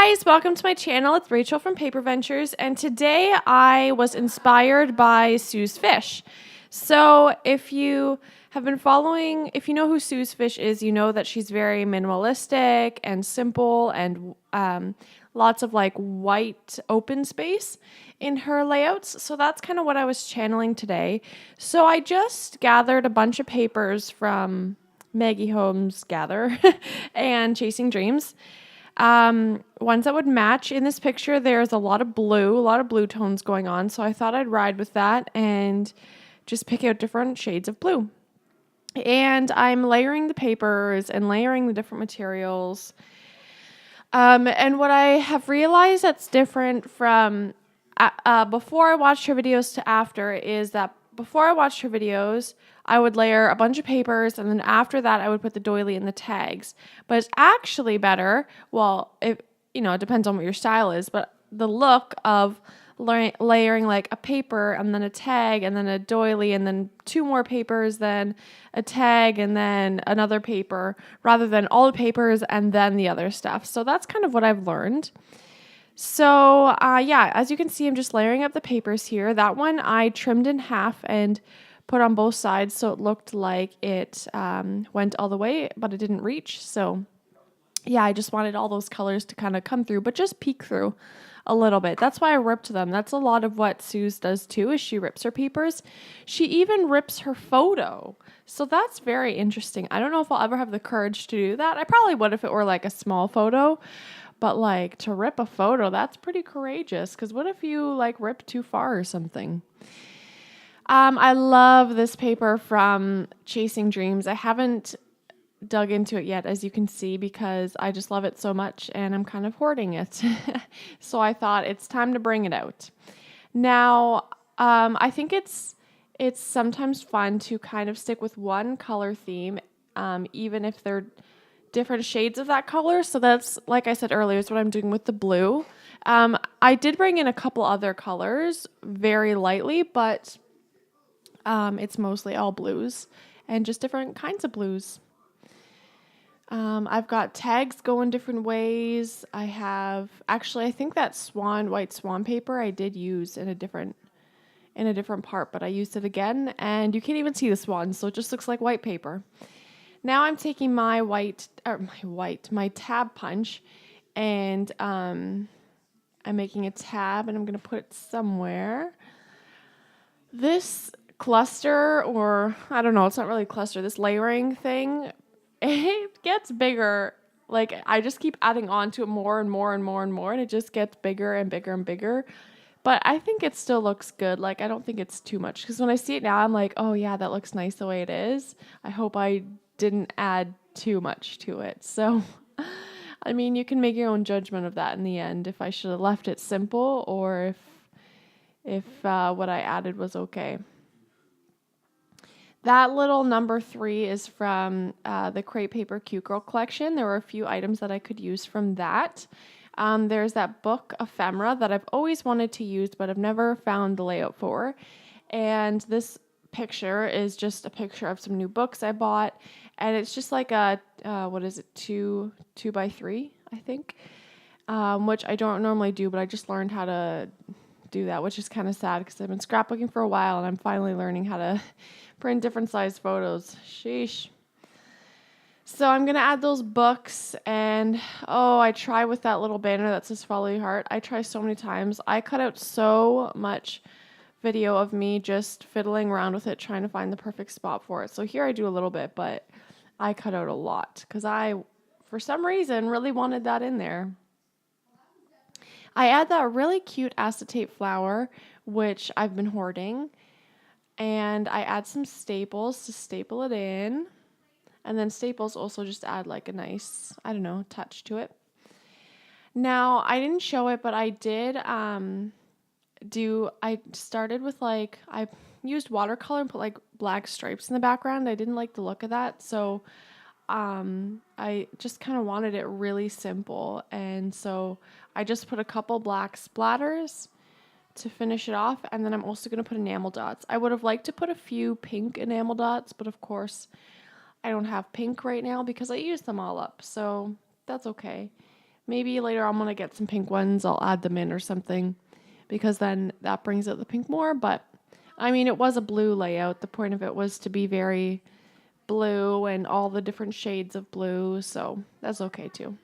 guys, welcome to my channel. It's Rachel from Paper Ventures, and today I was inspired by Suse fish. So if you have been following, if you know who Suse fish is, you know that she's very minimalistic and simple and lots of like white open space in her layouts. So that's kind of what I was channeling today. So I just gathered a bunch of papers from Maggie Holmes Gather and Chasing Dreams. Ones that would match. In this picture, there's a lot of blue tones going on. So I thought I'd ride with that and just pick out different shades of blue. And I'm layering the papers and layering the different materials. And what I have realized that's different from before I watched her videos to after is that before I watched her videos, I would layer a bunch of papers, and then after that, I would put the doily and the tags. But it's actually better, well, if it depends on what your style is, but the look of layering like a paper and then a tag and then a doily and then two more papers, then a tag and then another paper, rather than all the papers and then the other stuff. So that's kind of what I've learned. So yeah, as you can see, I'm just layering up the papers here. That one I trimmed in half and put on both sides so it looked like it went all the way, but it didn't reach. So yeah, I just wanted all those colors to kind of come through, but just peek through a little bit. That's why I ripped them. That's a lot of what Suse does too, is she rips her papers. She even rips her photo. So that's very interesting. I don't know if I'll ever have the courage to do that. I probably would if it were like a small photo, but like to rip a photo, that's pretty courageous. Because what if you like rip too far or something? I love this paper from Chasing Dreams. I haven't dug into it yet, as you can see, because I just love it so much and I'm kind of hoarding it. So I thought it's time to bring it out. Now, I think it's sometimes fun to kind of stick with one color theme, even if they're different shades of that color. So that's, like I said earlier, is what I'm doing with the blue. I did bring in a couple other colors very lightly, but it's mostly all blues and just different kinds of blues. I've got tags going different ways. I think that white swan paper I did use in a different part, but I used it again and you can't even see the swan. So it just looks like white paper. Now I'm taking my tab punch and, I'm making a tab and I'm going to put it somewhere. This cluster, or I don't know, it's not really a cluster, this layering thing, it gets bigger. Like I just keep adding on to it more and more and more and more, and it just gets bigger and bigger and bigger. But I think it still looks good. Like I don't think it's too much, because when I see it now, I'm like, oh yeah, that looks nice the way it is. I hope I didn't add too much to it. So, I mean, you can make your own judgment of that in the end, if I should have left it simple or if what I added was okay. That little number 3 is from the Crepe Paper Cute Girl collection. There were a few items that I could use from that. There's that book ephemera that I've always wanted to use, but I've never found the layout for. And this picture is just a picture of some new books I bought. And it's just like a, 2x3, I think, which I don't normally do, but I just learned how to do that, which is kind of sad because I've been scrapbooking for a while and I'm finally learning how to print different size photos. Sheesh. So I'm going to add those books, and I try with that little banner that says follow your heart. I try so many times. I cut out so much video of me just fiddling around with it, trying to find the perfect spot for it. So here I do a little bit, but I cut out a lot because I, for some reason, really wanted that in there. I add that really cute acetate flower, which I've been hoarding, and I add some staples to staple it in, and then staples also just add like a nice, I don't know, touch to it. Now, I didn't show it, but I did I started with I used watercolor and put like black stripes in the background. I didn't like the look of that, so I just kind of wanted it really simple, and so I just put a couple black splatters to finish it off, and then I'm also going to put enamel dots. I would have liked to put a few pink enamel dots, but of course I don't have pink right now because I used them all up, so that's okay. Maybe later on when I get some pink ones, I'll add them in or something because then that brings out the pink more. But I mean, it was a blue layout. The point of it was to be very blue and all the different shades of blue, so that's okay too.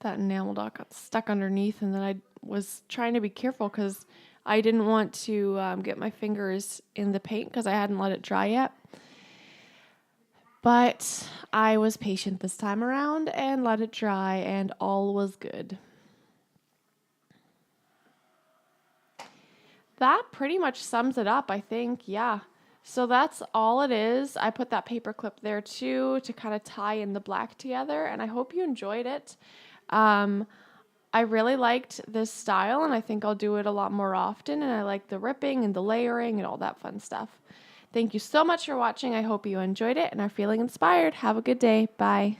That enamel dot got stuck underneath, and then I was trying to be careful because I didn't want to get my fingers in the paint because I hadn't let it dry yet. But I was patient this time around and let it dry, and all was good. That pretty much sums it up, I think. Yeah. So that's all it is. I put that paper clip there too to kind of tie in the black together, and I hope you enjoyed it. Um, I really liked this style, and I think I'll do it a lot more often, and I like the ripping and the layering and all that fun stuff. Thank you so much for watching. I hope you enjoyed it and are feeling inspired. Have a good day. Bye.